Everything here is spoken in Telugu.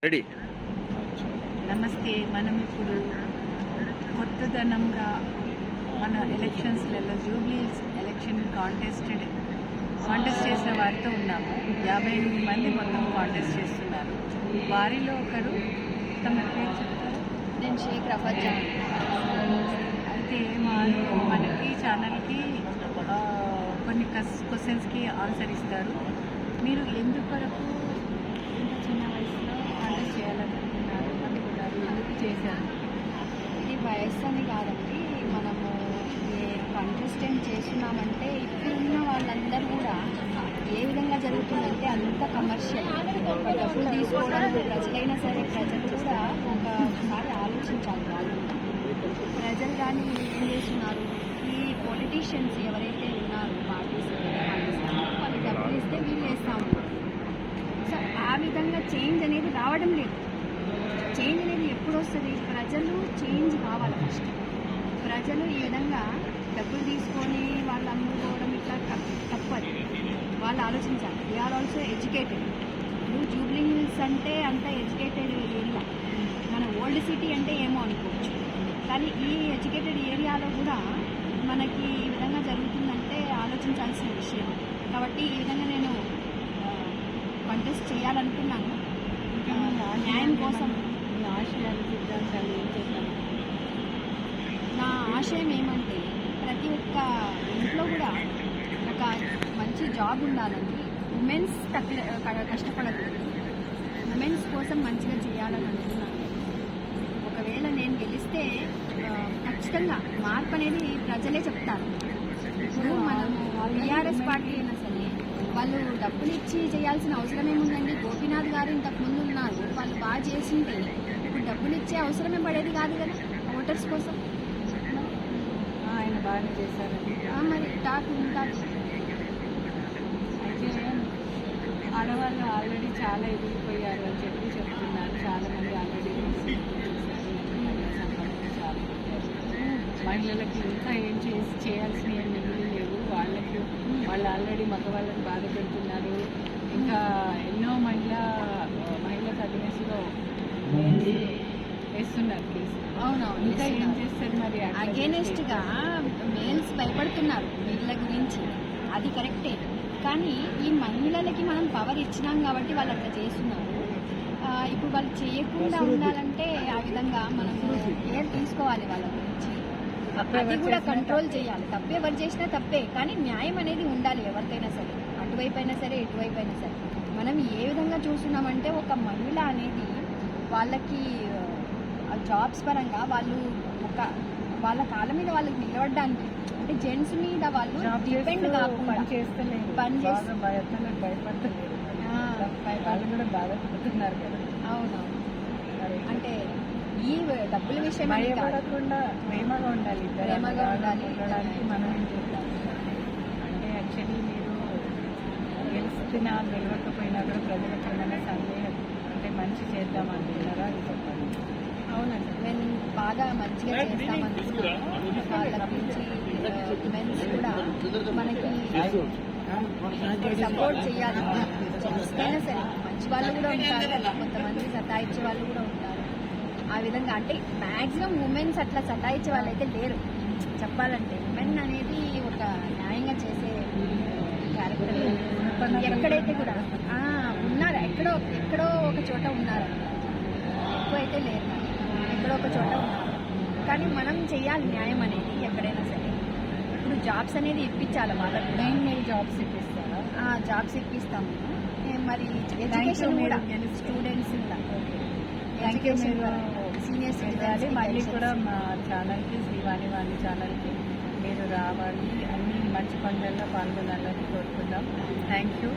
రెడీ. నమస్తే. మనం ఇప్పుడు కొత్తదనంగా మన ఎలక్షన్స్లలో జూబ్లీస్ ఎలక్షన్ కాంటెస్ట్ చేసిన వారితో ఉన్నాము. 58 మంది మొత్తం కాంటెస్ట్ చేస్తున్నారు. వారిలో ఒకరు తమ పేరు చెప్తారు. నేను షేక్ రఫాజా. అయితే మనకి ఛానల్కి కొన్ని క్వశ్చన్స్కి ఆన్సర్ ఇస్తారు. మీరు ఎందుకొరకు ఇంత చిన్న వయసులో కాంటెస్ట్ చేయాలనుకుంటున్నారు, అనుకున్నారు, ఎందుకు చేశారు? ఇది వయస్సు అని కాదండి, మనము కంటెస్టెంట్ చేస్తున్నామంటే ఇప్పుడున్న వాళ్ళందరూ కూడా ఏ విధంగా జరుగుతుందంటే అంత కమర్షియల్ డబ్బులు తీసుకోవడానికి ప్రజలైనా సరే ప్రజలు కూడా ఒకసారి ఆలోచించాలి. వాళ్ళు ప్రజలు కానీ ఏం చేస్తున్నారు, ఈ పొలిటీషియన్స్ ఎవరైతే ఉన్నారో పార్టీస్ వాళ్ళు డబ్బులు ఇస్తే వీళ్ళు వేస్తూ ఉన్నారు. సో ఆ విధంగా చేంజ్ అనేది రావడం లేదు. చేంజ్ అనేది ఎప్పుడు వస్తుంది? ప్రజలు చేంజ్ కావాలి. ఫస్ట్ ప్రజలు ఈ విధంగా డబ్బులు తీసుకొని వాళ్ళు అమ్ముకోవడం ఇట్లా తప్పదు. వాళ్ళు ఆలోచించాలి. They are also educated. ఇప్పుడు జూబ్లీ హిల్స్ అంటే అంత ఎడ్యుకేటెడ్ ఏరియా, మన ఓల్డ్ సిటీ అంటే ఏమో అనుకోవచ్చు. కానీ ఈ ఎడ్యుకేటెడ్ ఏరియాలో కూడా మనకి ఈ విధంగా జరుగుతుందంటే ఆలోచించాల్సిన విషయం. కాబట్టి ఈ విధంగా నేను కంటెస్ట్ చేయాలనుకున్నాను. న్యాయం కోసం. మీ ఆశయాలు, సిద్ధాంతాలు ఏం చేస్తాను? నా ఆశయం ఏమంటే ప్రతి ఒక్క ఇంట్లో కూడా ఒక మంచి జాబ్ ఉండాలని, ఉమెన్స్ కష్టపడదు, ఉమెన్స్ కోసం మంచిగా చేయాలని అనుకున్నాను. ఒకవేళ నేను గెలిస్తే ఖచ్చితంగా మార్పు అనేది ప్రజలే చెప్తారు. ఇప్పుడు మనము టీఆర్ఎస్ పార్టీ అయినా సరే వాళ్ళు డబ్బులు ఇచ్చి చేయాల్సిన అవసరం ఏముందండి? గోపీనాథ్ గారు ఇంతకుముందు ఉన్నారు, వాళ్ళు బాగా చేసింటే ఇప్పుడు డబ్బులు ఇచ్చే అవసరమే పడేది కాదు కదా ఓటర్స్ కోసం. ఆయన బాగానే చేశారండి. మరి టాక్ ఉంటుంది. అయితే ఆడవాళ్ళు ఆల్రెడీ చాలా ఎదిగిపోయారు అని చెప్తున్నారు. చాలామంది ఆల్రెడీ మహిళలకి ఇంకా ఏం చేయాల్సినవి ఏం మిగిలి లేవు. వాళ్ళు ఆల్రెడీ మగవాళ్ళని బాధ పెడుతున్నారు. ఇంకా ఎన్నో మహిళలకు అగెన్స్ట్గా వేస్తున్నారు కేసు. అవునవును. ఇంకా ఏం చేస్తారు మరి? అగేనెస్ట్గా మేల్స్ భయపడుతున్నారు వీళ్ళ గురించి, అది కరెక్టే. కానీ ఈ మహిళలకి మనం పవర్ ఇచ్చినాం కాబట్టి వాళ్ళు అట్లా చేస్తున్నారు. ఇప్పుడు వాళ్ళు చేయకుండా ఉండాలంటే ఆ విధంగా మనం కేర్ తీసుకోవాలి వాళ్ళ గురించి. అది కూడా కంట్రోల్ చేయాలి. తప్పే ఎవరు చేసినా తప్పే, కానీ న్యాయం అనేది ఉండాలి ఎవరికైనా సరే, అటువైపు అయినా సరే ఇటువైపు అయినా సరే. మనం ఏ విధంగా చూస్తున్నామంటే ఒక మహిళ అనేది వాళ్ళకి జాబ్స్ పరంగా వాళ్ళు వాళ్ళ కాళ్ళ మీద వాళ్ళకి నిలబడడానికి, అంటే జెంట్స్ మీద వాళ్ళు డిపెండ్ కాకుండా వాళ్ళు కూడా బాధపడుతున్నారు కదా. అవునవును. అంటే ఈ డబ్బుల విషయం భయపడకుండా ప్రేమగా ఉండాలి. ప్రేమగా ఉండాలి. మనం ఏం చేద్దాం అంటే యాక్చువల్లీ మీరు గెలుస్తున్నా గెలవకపోయినా కూడా ప్రజలకు ఏమైనా సందేహం అంటే మంచి చేద్దామంటున్నారా? అది చెప్పండి. అవునండి, నేను బాగా మంచిగా చేస్తామనుకున్నాను. వాళ్ళ గురించి ఉమెన్స్ కూడా మనకి సపోర్ట్ చేయాలి. జెంట్స్కైనా సరే మంచి వాళ్ళు కూడా ఉంటారు, కొంతమంది సతాయించే వాళ్ళు కూడా ఉంటారు. ఆ విధంగా అంటే మ్యాక్సిమం ఉమెన్స్ అట్లా సతాయించే వాళ్ళు అయితే లేరు చెప్పాలంటే. ఉమెన్ అనేది ఒక న్యాయంగా చేసే క్యారెక్టర్ ఎక్కడైతే కూడా ఉన్నారు. ఎక్కడో ఒక చోట ఉన్నారు, ఎక్కువ అయితే లేరు, ఎక్కడో ఒక చోట ఉన్నారు. కానీ మనం చేయాలి న్యాయం అనేది ఎక్కడైనా సరే. ఇప్పుడు జాబ్స్ అనేది ఇప్పించాలి వాళ్ళకి. మీరు జాబ్స్ ఇప్పిస్తారా? జాబ్స్ ఇప్పిస్తాము. మరి ఎడ్యుకేషన్ కూడా స్టూడెంట్స్ కూడా ఎడ్యుకేషన్ సీనియర్ సిటిజన్స్. మళ్ళీ కూడా మా ఛానల్కి, శ్రీవాణి వాణి ఛానల్కి మీరు రావాలి, అన్ని మంచి పనులలో పాల్గొనాలని కోరుకుందాం. Thank you.